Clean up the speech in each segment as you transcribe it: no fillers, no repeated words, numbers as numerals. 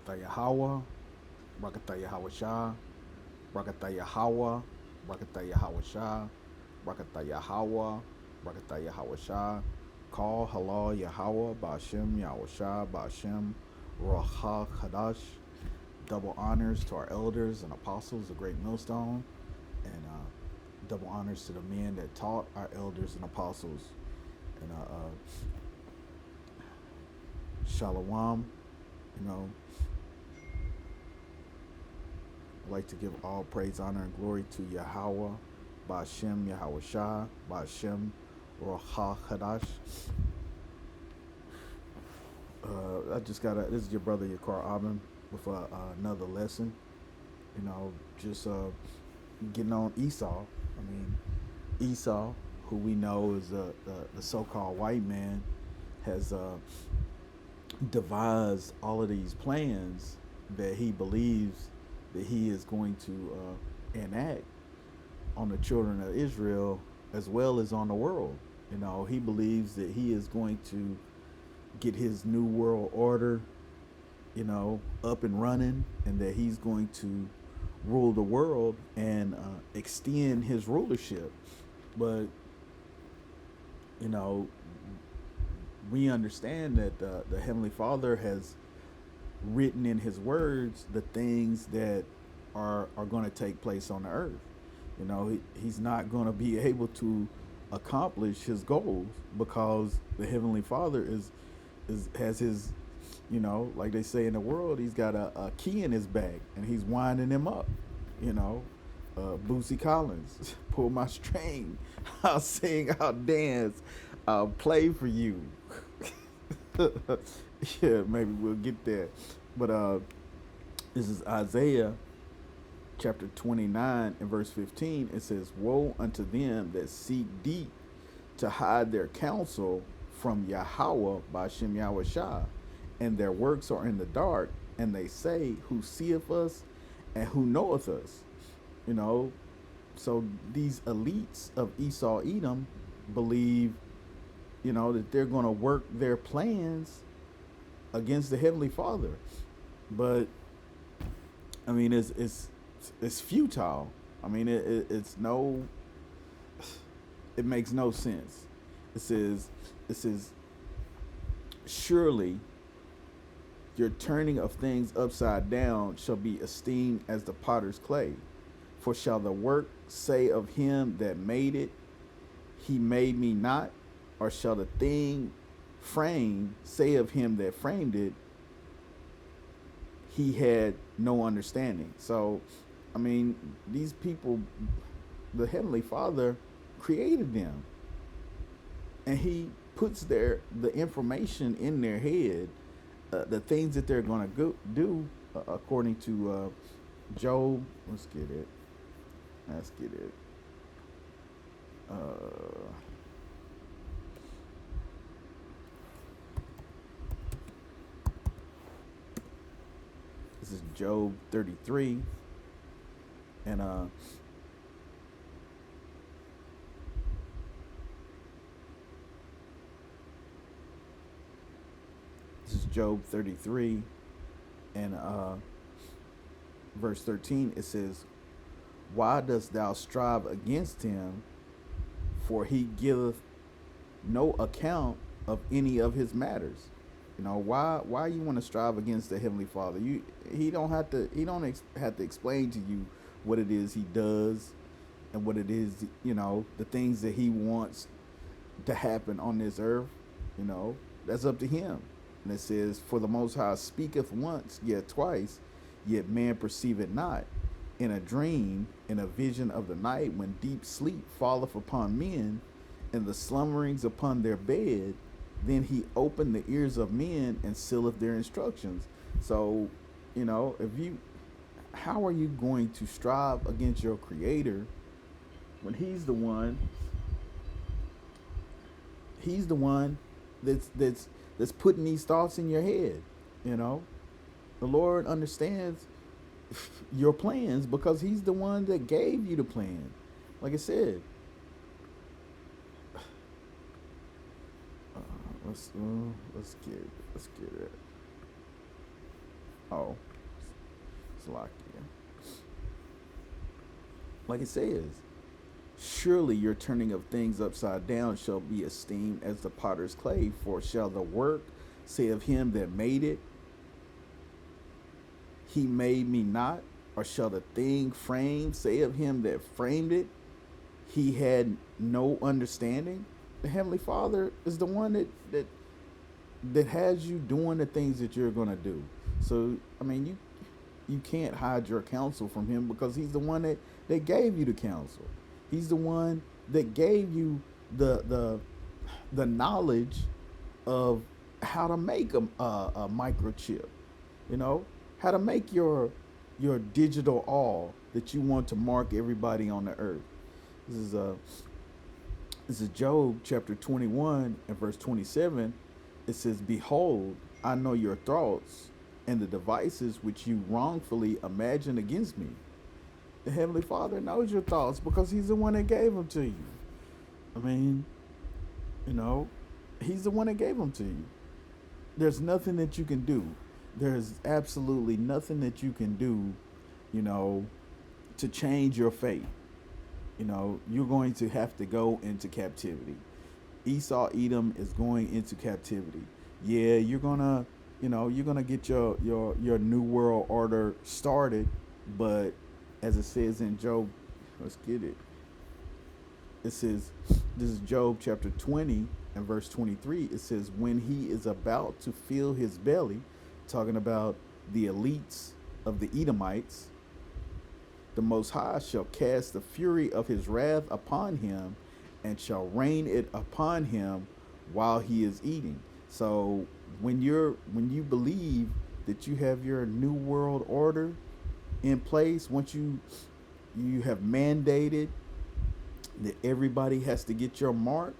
Rakatha Yahweh, Rakatha Yahweh Shah, Rakatha Yahweh, Rakatha Yahweh Shah, Rakatha Yahweh, Rakatha Yahweh Shah. Call Halal Yahweh, Ba'ashem Yahweh Shah, Ba'ashem Raha Kadash. Double honors to our elders and apostles, the great millstone, and double honors to the men that taught our elders and apostles. And Shalom, you know, I'd like to give all praise, honor, and glory to Yahweh, Ba'ashem Yahweh Shah, Ba'ashem Raha Kadash. I just got this is your brother Yakar Abin with another lesson. You know, just getting on Esau. I mean, Esau, who we know is the so-called white man, has devised all of these plans that he believes that he is going to enact on the children of Israel as well as on the world. You know, he believes that he is going to get his new world order, you know, up and running, and that he's going to rule the world and extend his rulership. But you know, we understand that the Heavenly Father has written in His words the things that are going to take place on the earth. You know, he's not going to be able to accomplish his goals because the Heavenly Father is has his, you know, like they say in the world, he's got a key in his bag and he's winding him up. You know, Boosie Collins, pull my string, I'll sing, I'll dance, I'll play for you. Yeah, maybe we'll get there. But this is Isaiah chapter 29 and verse 15. It says, woe unto them that seek deep to hide their counsel from Yahweh by Shem Yahweh Shah, and their works are in the dark, and they say, who seeth us and who knoweth us? You know, so these elites of Esau Edom believe, you know, that they're going to work their plans against the Heavenly Father. But I mean, it's futile. I mean, it's no, it makes no sense. It says, surely your turning of things upside down shall be esteemed as the potter's clay. For shall the work say of him that made it, he made me not? Or shall the thing framed say of him that framed it, he had no understanding? So, I mean, these people, the Heavenly Father created them. And he puts the information in their head, the things that they're going to do, according to Job. Let's get it. Uh, this is Job 33, and this is Job 33, and verse 13. It says, why dost thou strive against him? For he giveth no account of any of his matters. You know, why you want to strive against the Heavenly Father? He don't have to explain to you what it is he does and what it is, you know, the things that he wants to happen on this earth. You know, that's up to him. And it says, for the Most High speaketh once, yet twice, yet man perceiveth not. In a dream, in a vision of the night, when deep sleep falleth upon men, and the slumberings upon their bed, then he opened the ears of men and sealeth their instructions. So, you know, how are you going to strive against your Creator when He's the one that's putting these thoughts in your head? You know, the Lord understands your plans because He's the one that gave you the plan. Like I said, let's get it. Oh, it's like, yeah. Like it says, surely your turning of things upside down shall be esteemed as the potter's clay, for shall the work say of him that made it, he made me not? Or shall the thing framed say of him that framed it, he had no understanding? The Heavenly Father is the one that has you doing the things that you're gonna do. So I mean, you can't hide your counsel from him, because he's the one that gave you the counsel. He's the one that gave you the knowledge of how to make a microchip. You know how to make your digital all that you want to mark everybody on the earth. This is Job chapter 21 and verse 27. It says, "Behold, I know your thoughts and the devices which you wrongfully imagine against me." The Heavenly Father knows your thoughts because He's the one that gave them to you. I mean, you know, He's the one that gave them to you. There's nothing that you can do. There's absolutely nothing that you can do, you know, to change your fate. You're going to have to go into captivity. Esau Edom is going into captivity. Yeah, you're gonna get your new world order started, but as it says in Job, let's get it. It says, this is Job chapter 20 and verse 23. It says, when he is about to fill his belly, talking about the elites of the Edomites, the Most High shall cast the fury of his wrath upon him and shall rain it upon him while he is eating. So when you believe that you have your new world order in place, once you have mandated that everybody has to get your mark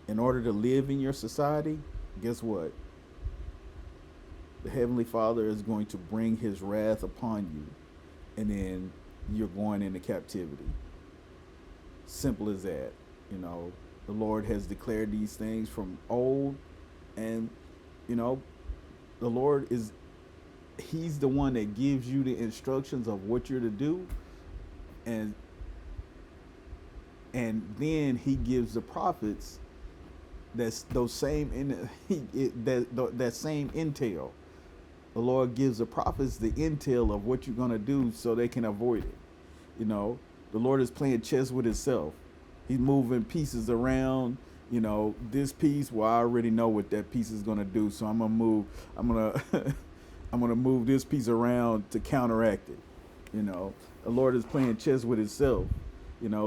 in order to live in your society, guess what? The Heavenly Father is going to bring his wrath upon you, and then you're going into captivity. Simple as that. The Lord has declared these things from old, and the Lord He's the one that gives you the instructions of what you're to do, and then He gives the prophets that same intel. The Lord gives the prophets the intel of what you're gonna do so they can avoid it. The Lord is playing chess with Himself. He's moving pieces around. This piece, well, I already know what that piece is gonna do, so I'm gonna I'm gonna move this piece around to counteract it. The Lord is playing chess with Himself.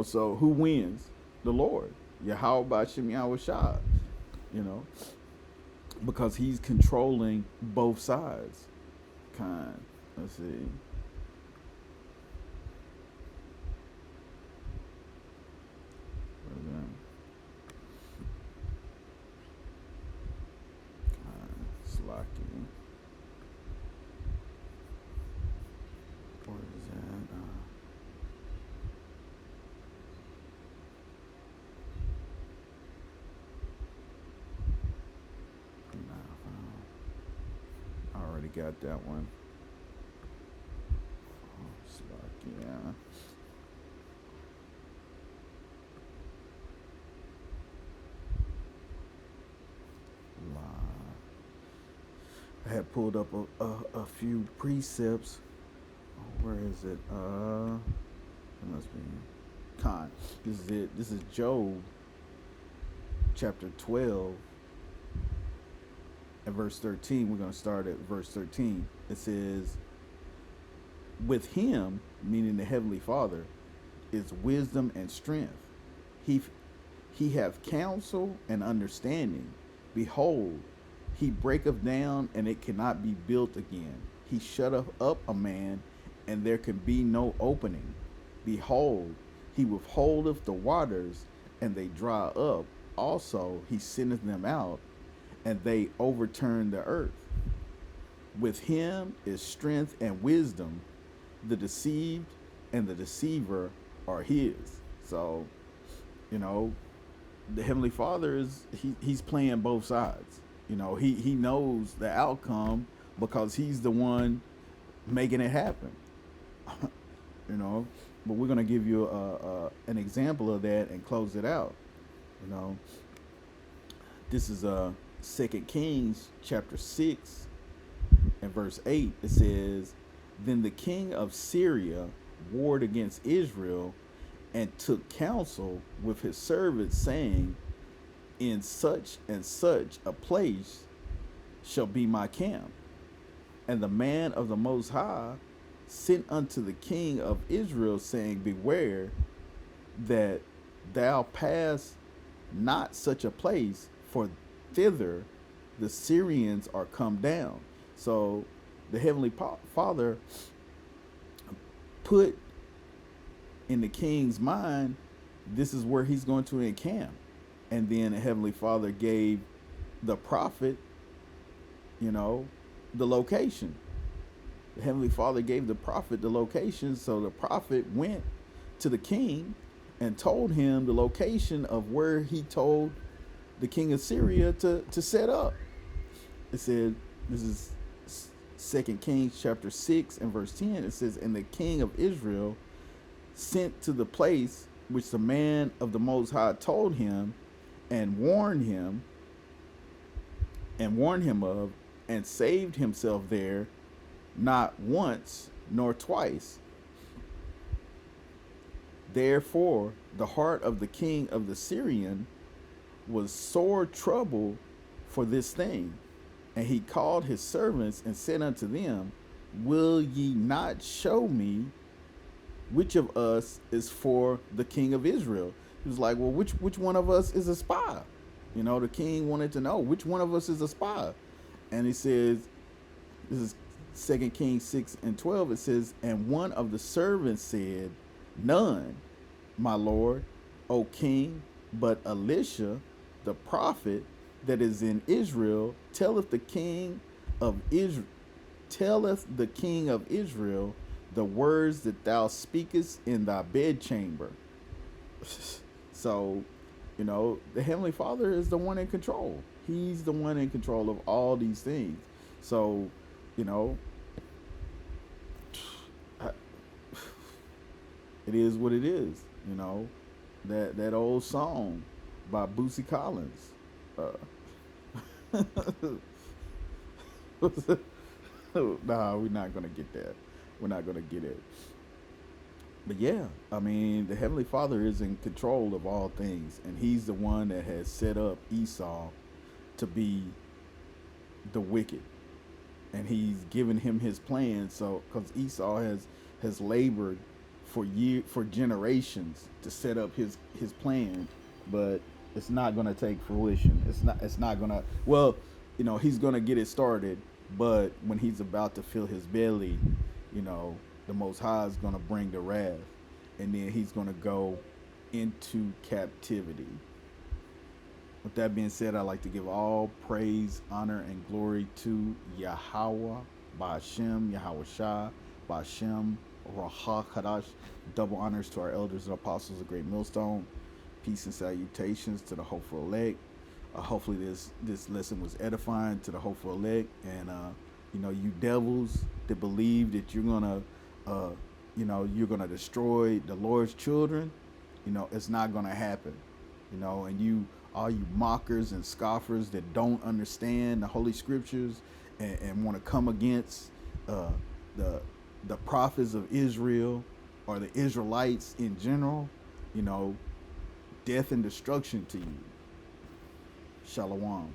So who wins? The Lord. Yahweh Ba'Shem Yahweh Shah. Because He's controlling both sides. Let's see. Slocky. What is that? I already got that one. Slocky, yeah. I had pulled up a few precepts. Where is it? It must be Con. This is it. This is Job chapter 12 and verse 13. We're going to start at verse 13. It says, with Him, meaning the Heavenly Father, is wisdom and strength. He hath counsel and understanding. Behold, He breaketh down, and it cannot be built again. He shutteth up a man, and there can be no opening. Behold, He withholdeth the waters, and they dry up. Also, He sendeth them out, and they overturn the earth. With Him is strength and wisdom. The deceived and the deceiver are His. So, the Heavenly Father He's playing both sides. He knows the outcome because He's the one making it happen. you know. But we're gonna give you an example of that and close it out. You know, this is Second Kings chapter 6 and verse 8. It says, "Then the king of Syria warred against Israel and took counsel with his servants, saying, in such and such a place shall be my camp. And the man of the Most High sent unto the king of Israel, saying, beware that thou pass not such a place, for thither the Syrians are come down." So the Heavenly Father put in the king's mind, this is where he's going to encamp. And then the Heavenly Father gave the prophet, the location. The Heavenly Father gave the prophet the location, so the prophet went to the king and told him the location of where he told the king of Syria to set up. It said, this is 2 Kings chapter 6 and verse 10. It says, "And the king of Israel sent to the place which the man of the Most High told him, and warned him of, and saved himself there, not once nor twice. Therefore the heart of the king of the Syrian was sore troubled for this thing. And he called his servants and said unto them, will ye not show me which of us is for the king of Israel?" He was like, well, which one of us is a spy? The king wanted to know which one of us is a spy. And he says, this is 2 Kings 6 and 12. It says, "And one of the servants said, none, my lord, O king, but Elisha, the prophet that is in Israel, telleth the king of Israel the words that thou speakest in thy bedchamber." So, the Heavenly Father is the one in control. He's the one in control of all these things. So, it is what it is. That old song by Bootsy Collins. Nah, we're not gonna get that. We're not gonna get it. But yeah, I mean, the Heavenly Father is in control of all things, and He's the one that has set up Esau to be the wicked, and He's given him his plan. So, because Esau has labored for generations to set up his plan, but it's not going to take fruition. It's not going to. Well, he's going to get it started, but when he's about to fill his belly, the Most High is going to bring the wrath, and then he's going to go into captivity. With that being said, I'd like to give all praise, honor, and glory to Yahweh, Ba'ashem, Yahweh Shah, Ba'ashem, Raha Kadash. Double honors to our elders and apostles of Great Millstone. Peace and salutations to the hopeful elect. Hopefully this lesson was edifying to the hopeful elect, and you devils that believe that you're gonna destroy the Lord's children, it's not gonna happen. And all you mockers and scoffers that don't understand the Holy Scriptures and want to come against the prophets of Israel or the Israelites in general, death and destruction to you. Shalom.